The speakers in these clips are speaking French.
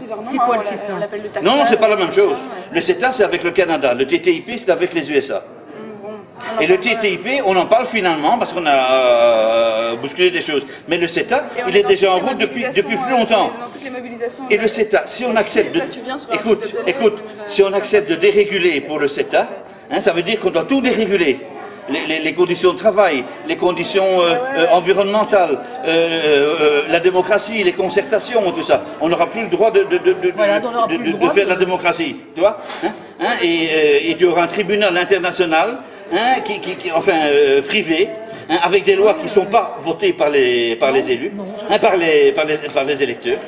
plusieurs noms. C'est quoi le on CETA? l'appelle le TAFTA. Non, c'est pas la même chose. Le CETA, c'est avec le Canada. Le TTIP, c'est avec les USA. Et le TTIP, on en parle finalement parce qu'on a bousculé des choses. Mais le CETA, il est déjà en route depuis plus longtemps. Et le CETA, si on accepte de... Écoute, si on accepte de déréguler pour le CETA, hein, ça veut dire qu'on doit tout déréguler. Les conditions de travail, les conditions environnementales, la démocratie, les concertations, tout ça. On n'aura plus le droit de faire de la démocratie, tu vois, hein, et il y aura un tribunal international, hein, privé, hein, avec des lois qui ne sont pas votées par les élus, hein, par les électeurs.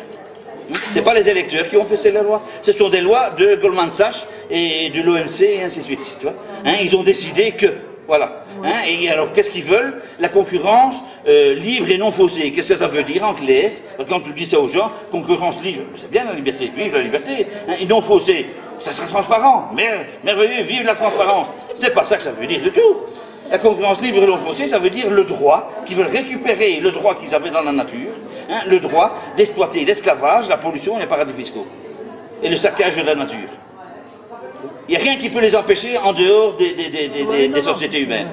Ce n'est pas les électeurs qui ont fait ces lois, ce sont des lois de Goldman Sachs et de l'OMC et ainsi de suite. Tu vois, hein, ils ont décidé que... Voilà. Hein, et alors, qu'est-ce qu'ils veulent? La concurrence libre et non faussée. Qu'est-ce que ça veut dire en clair? Quand tu dis ça aux gens, concurrence libre, c'est bien la liberté, vive la liberté. Hein, et non faussée, ça sera transparent. Merveilleux, vive la transparence. C'est pas ça que ça veut dire du tout. La concurrence libre et non faussée, ça veut dire le droit, qu'ils veulent récupérer le droit qu'ils avaient dans la nature, hein, le droit d'exploiter l'esclavage, la pollution et les paradis fiscaux. Et le saccage de la nature. Il n'y a rien qui peut les empêcher en dehors des sociétés humaines.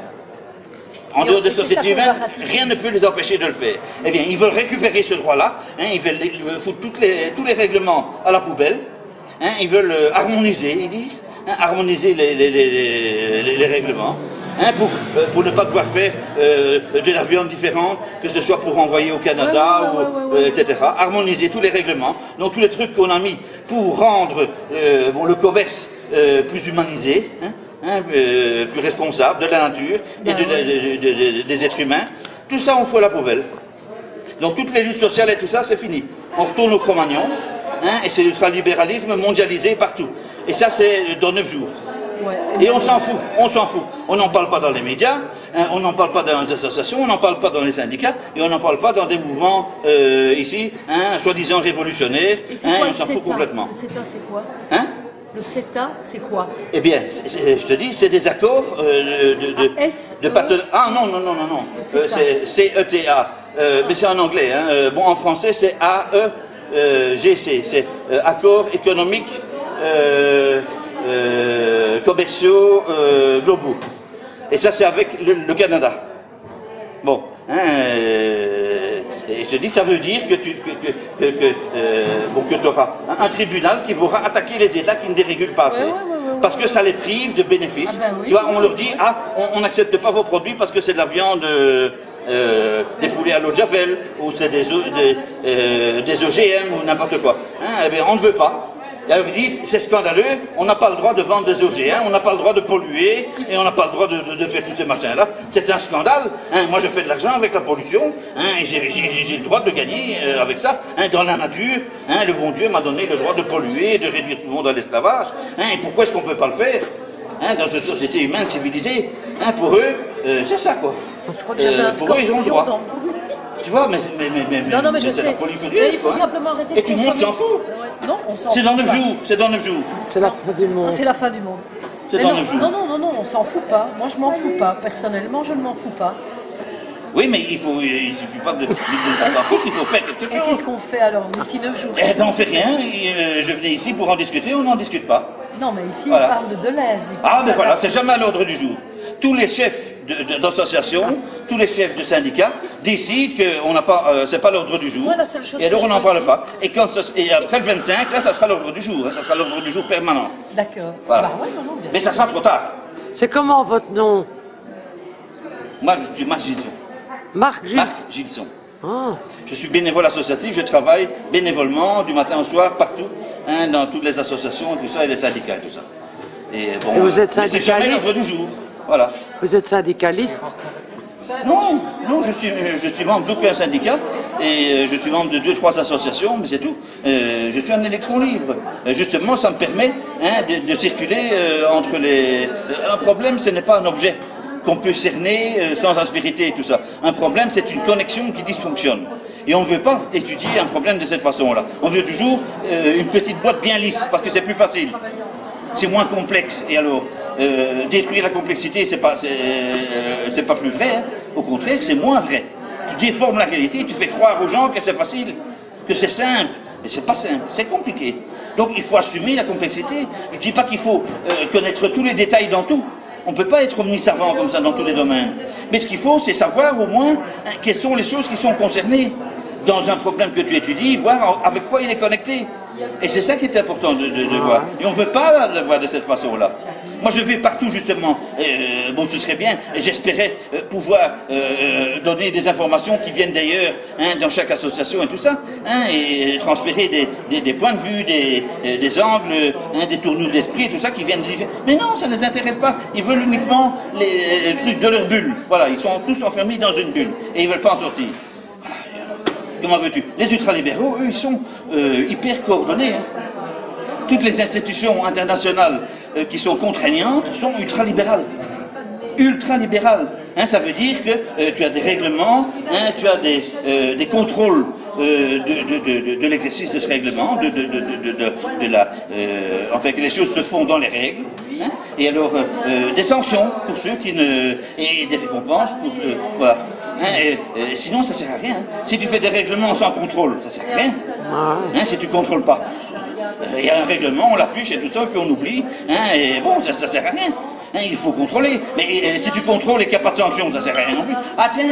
En dehors des sociétés humaines, rien ne peut les empêcher de le faire. Eh bien, ils veulent récupérer ce droit-là, hein, ils veulent foutre tous les règlements à la poubelle, hein, ils veulent harmoniser, ils disent, hein, harmoniser les règlements, hein, pour ne pas devoir faire de la viande différente, que ce soit pour envoyer au Canada, etc. Harmoniser tous les règlements, donc tous les trucs qu'on a mis pour rendre le commerce plus humanisé, hein, plus responsable de la nature et des êtres humains. Tout ça, on fout à la poubelle. Donc toutes les luttes sociales et tout ça, c'est fini. On retourne au Cro-Magnon, hein, et c'est l'ultralibéralisme mondialisé partout. Et ça, c'est dans 9 jours. Ouais, et on s'en fout, on s'en fout. On n'en parle pas dans les médias, hein, on n'en parle pas dans les associations, on n'en parle pas dans les syndicats, et on n'en parle pas dans des mouvements ici, hein, soi-disant révolutionnaires, hein, on s'en fout complètement. Le CETA, c'est quoi? Hein? Le CETA, c'est quoi? Eh bien, je te dis, c'est des accords de partenariat. Ah non, c'est CETA, mais c'est en anglais. Hein. Bon, en français, c'est AEGC, c'est accords économiques commerciaux globaux. Et ça, c'est avec le Canada. Bon, hein, et je te dis, ça veut dire que tu auras un tribunal qui pourra attaquer les États qui ne dérégulent pas assez. Parce que ça les prive de bénéfices. Ah ben oui, tu vois, on leur dit, on n'accepte pas vos produits parce que c'est de la viande, des poulets à l'eau de Javel, ou c'est des OGM, ou n'importe quoi. Hein, eh bien, on ne veut pas. Et alors ils disent, c'est scandaleux, on n'a pas le droit de vendre des OGM, on n'a pas le droit de polluer, et on n'a pas le droit de faire tous ces machins-là. C'est un scandale. Hein. Moi, je fais de l'argent avec la pollution, hein, et j'ai le droit de gagner avec ça. Hein, dans la nature, hein, le bon Dieu m'a donné le droit de polluer, de réduire tout le monde à l'esclavage. Hein, et pourquoi est-ce qu'on ne peut pas le faire, hein, dans une société humaine civilisée? Hein, pour eux, c'est ça, quoi. Pour eux, ils ont le droit. Tu vois, mais c'est la folie furieuse, quoi. Et tout le monde s'en fout. Non, on s'en fout. C'est dans 9 jours, c'est dans 9 jours. C'est la fin du monde. C'est la fin du monde. C'est dans 9 jours. Non, on s'en fout pas. Moi, je m'en fous pas. Personnellement, je ne m'en fous pas. Oui, mais il ne suffit pas de pas s'en foutre, il faut faire quelque chose. Et qu'est-ce qu'on fait alors d'ici 9 jours? Eh ben, on fait rien. Je venais ici pour en discuter, on n'en discute pas. Non, mais ici, voilà. On parle de Deleuze. Ah, mais voilà, c'est jamais à l'ordre du jour. Tous les chefs d'associations, tous les chefs de syndicats décident que c'est pas l'ordre du jour. Moi, la seule chose et alors on n'en parle pas. Et après le 25, là, ça sera l'ordre du jour. Hein, ça sera l'ordre du jour permanent. D'accord. Voilà. Bah, ouais, non, bien mais ça sera trop tard. C'est comment votre nom? Moi, je suis Marc Gilson. Marc Gilson. Marc Gilson. Oh. Je suis bénévole associatif, je travaille bénévolement du matin au soir, partout, hein, dans toutes les associations, tout ça, et les syndicats et tout ça. Et, bon, et vous êtes syndicaliste? C'est jamais l'ordre du jour. Voilà. Vous êtes syndicaliste? Non, je suis membre d'aucun syndicat et je suis membre de 2-3 associations, mais c'est tout. Je suis un électron libre. Justement, ça me permet, hein, de circuler entre les... Un problème, ce n'est pas un objet qu'on peut cerner sans aspérité et tout ça. Un problème, c'est une connexion qui dysfonctionne. Et on ne veut pas étudier un problème de cette façon-là. On veut toujours une petite boîte bien lisse, parce que c'est plus facile. C'est moins complexe. Et alors, détruire la complexité, c'est pas plus vrai. Hein. Au contraire, c'est moins vrai. Tu déformes la réalité, tu fais croire aux gens que c'est facile, que c'est simple, Et c'est pas simple, c'est compliqué. Donc il faut assumer la complexité. Je ne dis pas qu'il faut connaître tous les détails dans tout. On ne peut pas être omnisavant comme ça dans tous les domaines. Mais ce qu'il faut, c'est savoir au moins quelles sont les choses qui sont concernées dans un problème que tu étudies, voir avec quoi il est connecté. Et c'est ça qui est important de voir. Et on ne veut pas le voir de cette façon-là. Moi, je vais partout, justement. Bon, ce serait bien, et j'espérais pouvoir donner des informations qui viennent d'ailleurs, hein, dans chaque association et tout ça, hein, et transférer des points de vue, des angles, hein, des tournures d'esprit et tout ça qui viennent... Mais non, ça ne les intéresse pas. Ils veulent uniquement les trucs de leur bulle. Voilà, ils sont tous enfermés dans une bulle, et ils ne veulent pas en sortir. Comment veux-tu? Les ultralibéraux, eux, ils sont hyper coordonnés. Hein. Toutes les institutions internationales qui sont contraignantes sont ultralibérales. Ultralibérales. Hein, ça veut dire que tu as des règlements, hein, tu as des contrôles de l'exercice de ce règlement, enfin que les choses se font dans les règles. Hein, et alors, des sanctions pour ceux qui ne... et des récompenses pour... voilà. Hein, sinon, ça ne sert à rien. Si tu fais des règlements sans contrôle, ça ne sert à rien. Hein, si tu ne contrôles pas. Il y a un règlement, on l'affiche et tout ça, puis on oublie. Hein, et bon, ça ne sert à rien. Hein, il faut contrôler. Mais si tu contrôles et qu'il n'y a pas de sanction, ça ne sert à rien non plus. Ah tiens,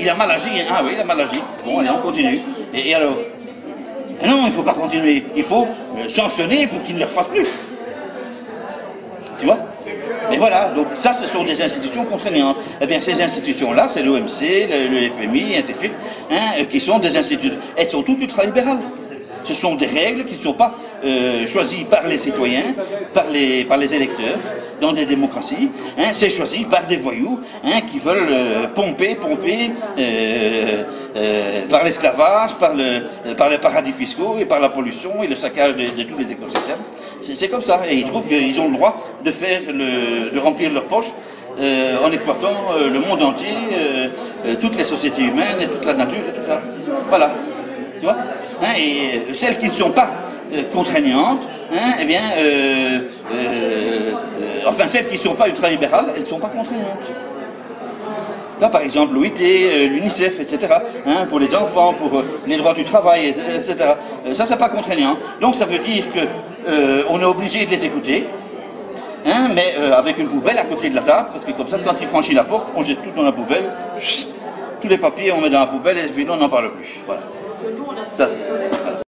il a mal agi. Ah oui, il a mal agi. Bon, allez, on continue. Et alors? Non, il ne faut pas continuer. Il faut sanctionner pour qu'il ne le fasse plus. Tu vois? Mais voilà, donc ça, ce sont des institutions contraignantes. Eh bien, ces institutions-là, c'est l'OMC, le FMI, et ainsi de suite, hein, qui sont des institutions. Elles sont toutes ultralibérales. Ce sont des règles qui ne sont pas choisies par les citoyens, par les électeurs, dans des démocraties. Hein, c'est choisi par des voyous, hein, qui veulent pomper par l'esclavage, par les paradis fiscaux et par la pollution et le saccage de tous les écosystèmes. C'est comme ça. Et ils trouvent qu'ils ont le droit de remplir leurs poches en exploitant le monde entier, toutes les sociétés humaines et toute la nature et tout ça. Voilà. Tu vois, hein, et celles qui ne sont pas contraignantes, hein, eh bien, enfin celles qui ne sont pas ultralibérales, elles ne sont pas contraignantes. Là, par exemple, l'OIT, l'UNICEF, etc., hein, pour les enfants, pour les droits du travail, etc. Ça, c'est pas contraignant. Donc, ça veut dire qu'on est obligé de les écouter, hein, mais avec une poubelle à côté de la table, parce que comme ça, quand il franchit la porte, on jette tout dans la poubelle, tous les papiers, on met dans la poubelle, et puis on n'en parle plus. Voilà. Ça,